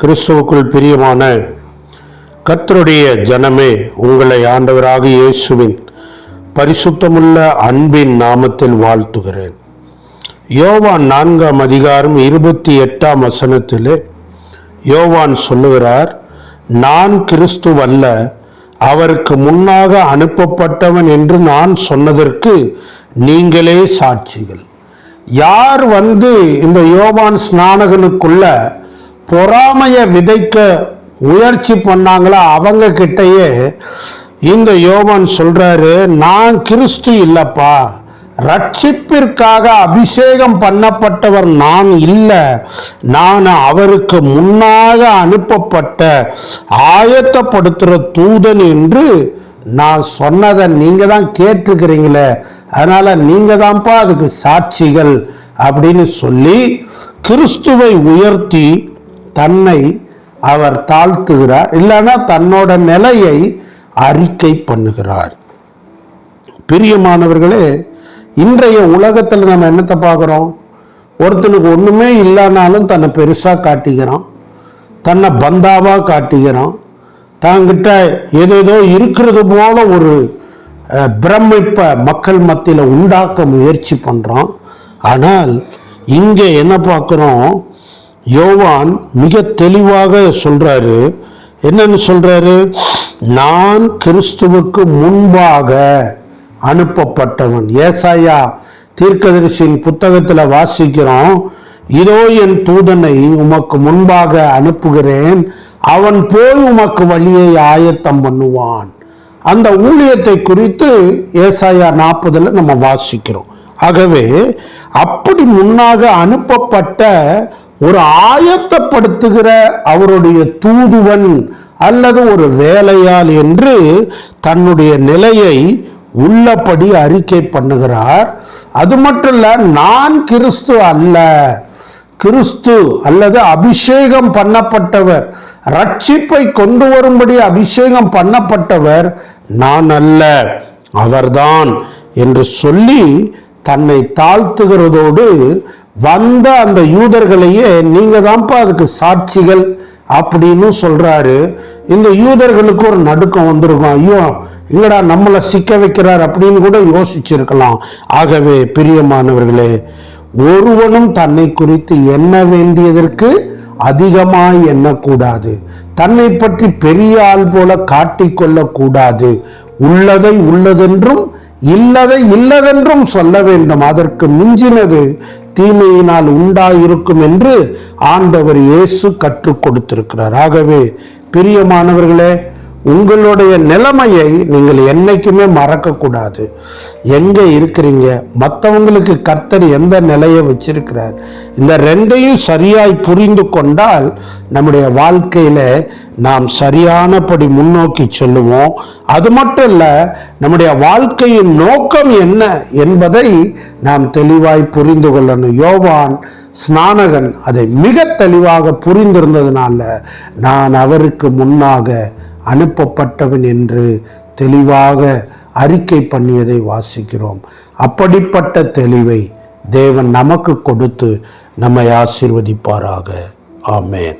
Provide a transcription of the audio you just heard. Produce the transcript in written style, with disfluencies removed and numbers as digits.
கிறிஸ்துவுக்குள் பிரியமான கர்த்தருடைய ஜனமே, உங்களை ஆண்டவராக இயேசுவின் பரிசுத்தமுள்ள அன்பின் நாமத்தில் வாழ்த்துகிறேன். யோவான் 4ஆம் அதிகாரம் 28ஆம் வசனத்திலே யோவான் சொல்லுகிறார், நான் கிறிஸ்துவல்ல, அவருக்கு முன்னாக அனுப்பப்பட்டவன் என்று நான் சொன்னதற்கு நீங்களே சாட்சிகள். யார் இந்த யோவான் ஸ்நானகனுக்குள்ள பொறாமைய விதைக்க முயற்சி பண்ணாங்களோ அவங்க கிட்டயே இந்த யோவான் சொல்றாரு, நான் கிறிஸ்து இல்லப்பா, ரட்சிப்பிற்காக அபிஷேகம் பண்ணப்பட்டவர் நான் இல்லை, நான் அவருக்கு முன்னாக அனுப்பப்பட்ட ஆயத்தப்படுத்துகிற தூதன் என்று நான் சொன்னதை நீங்க தான் கேட்டுக்கிறீங்களே, அதனால நீங்க தான்ப்பா அதுக்கு சாட்சிகள் அப்படின்னு சொல்லி கிறிஸ்துவை உயர்த்தி தன்னை அவர் தாழ்த்துகிறார், இல்லைன்னா தன்னோட நிலையை அறிக்கை பண்ணுகிறார். பிரியமானவர்களே, இன்றைய உலகத்தில் நம்ம என்னத்தை பார்க்குறோம்? ஒருத்தனுக்கு ஒன்றுமே இல்லைனாலும் தன்னை பெருசாக காட்டிக்கிறான், தன்னை பந்தாவாக காட்டிக்கிறான், தாங்கிட்ட ஏதேதோ இருக்கிறது போல ஒரு பிரமிப்பை மக்கள் மத்தியில் உண்டாக்க முயற்சி பண்ணுறான். ஆனால் இங்கே என்ன பார்க்குறோம்? யோவான் மிக தெளிவாக சொல்றாரு. என்னன்னு சொல்றாரு? நான் கிறிஸ்துவுக்கு முன்பாக அனுப்பப்பட்டவன். ஏசாயா தீர்க்கதரிசியின் புத்தகத்தில் வாசிக்கிறோம், இதோ என் தூதனை உமக்கு முன்பாக அனுப்புகிறேன், அவன் போய் உமக்கு வழியை ஆயத்தம் பண்ணுவான். அந்த ஊழியத்தை குறித்து ஏசாயா 40 நம்ம வாசிக்கிறோம். ஆகவே அப்படி முன்னாக அனுப்பப்பட்ட ஒரு ஆயத்தப்படுத்துகிற அவருடைய தூதுவன் அல்லது ஒரு வேலையாள் என்று தன்னுடைய நிலையை உள்ளபடி அறிக்கை பண்ணுகிறார். அது மட்டும் இல்ல, நான் கிறிஸ்து அல்ல, கிறிஸ்து அல்லது அபிஷேகம் பண்ணப்பட்டவர், ரட்சிப்பை கொண்டு வரும்படி அபிஷேகம் பண்ணப்பட்டவர் நான் அல்ல, அவர்தான் என்று சொல்லி தன்னை தாழ்த்துகிறதோடு வந்த அந்த யூதர்களையே நீங்க தான்ப்பா அதுக்கு சாட்சிகள் அப்படின்னு சொல்றாரு. இந்த யூதர்களுக்கு ஒரு நடுக்கம் வந்திருக்கும், ஐயோ இல்லடா நம்மளை சிக்க வைக்கிறார் அப்படின்னு கூட யோசிச்சிருக்கலாம். ஆகவே பிரியமானவர்களே, ஒருவனும் தன்னை குறித்து எண்ண வேண்டியதற்கு அதிகமாய் எண்ணக்கூடாது, தன்னை பற்றி பெரிய ஆள் போல காட்டிக்கொள்ள கூடாது. உள்ளதை உள்ளதென்றும் இல்லதை இல்லதென்றும் சொல்ல வேண்டும், அதற்கு மிஞ்சினது தீமையினால் உண்டாயிருக்கும் என்று ஆண்டவர் இயேசு கற்றுக் கொடுத்திருக்கிறார். ஆகவே பிரியமானவர்களே, உங்களுடைய நிலைமையை நீங்கள் என்னைக்குமே மறக்க கூடாது. எங்க இருக்கிறீங்க, மற்றவங்களுக்கு கர்த்தர் எந்த நிலையை வச்சிருக்கிறார், இந்த ரெண்டையும் சரியாய் புரிந்து கொண்டால் நம்முடைய வாழ்க்கையில நாம் சரியானபடி முன்னோக்கி செல்லுவோம். அது மட்டும் இல்ல, நம்முடைய வாழ்க்கையின் நோக்கம் என்ன என்பதை நாம் தெளிவாய் புரிந்து கொள்ளணும். யோவான் ஸ்நானகன் அதை மிக தெளிவாக புரிந்திருந்ததுனால நான் அவருக்கு முன்னாக அனுப்பப்பட்டவன் என்று தெளிவாக அறிக்கை பண்ணியதை வாசிக்கிறோம். அப்படிப்பட்ட தெளிவை தேவன் நமக்கு கொடுத்து நம்மை ஆசீர்வதிப்பாராக. ஆமென்.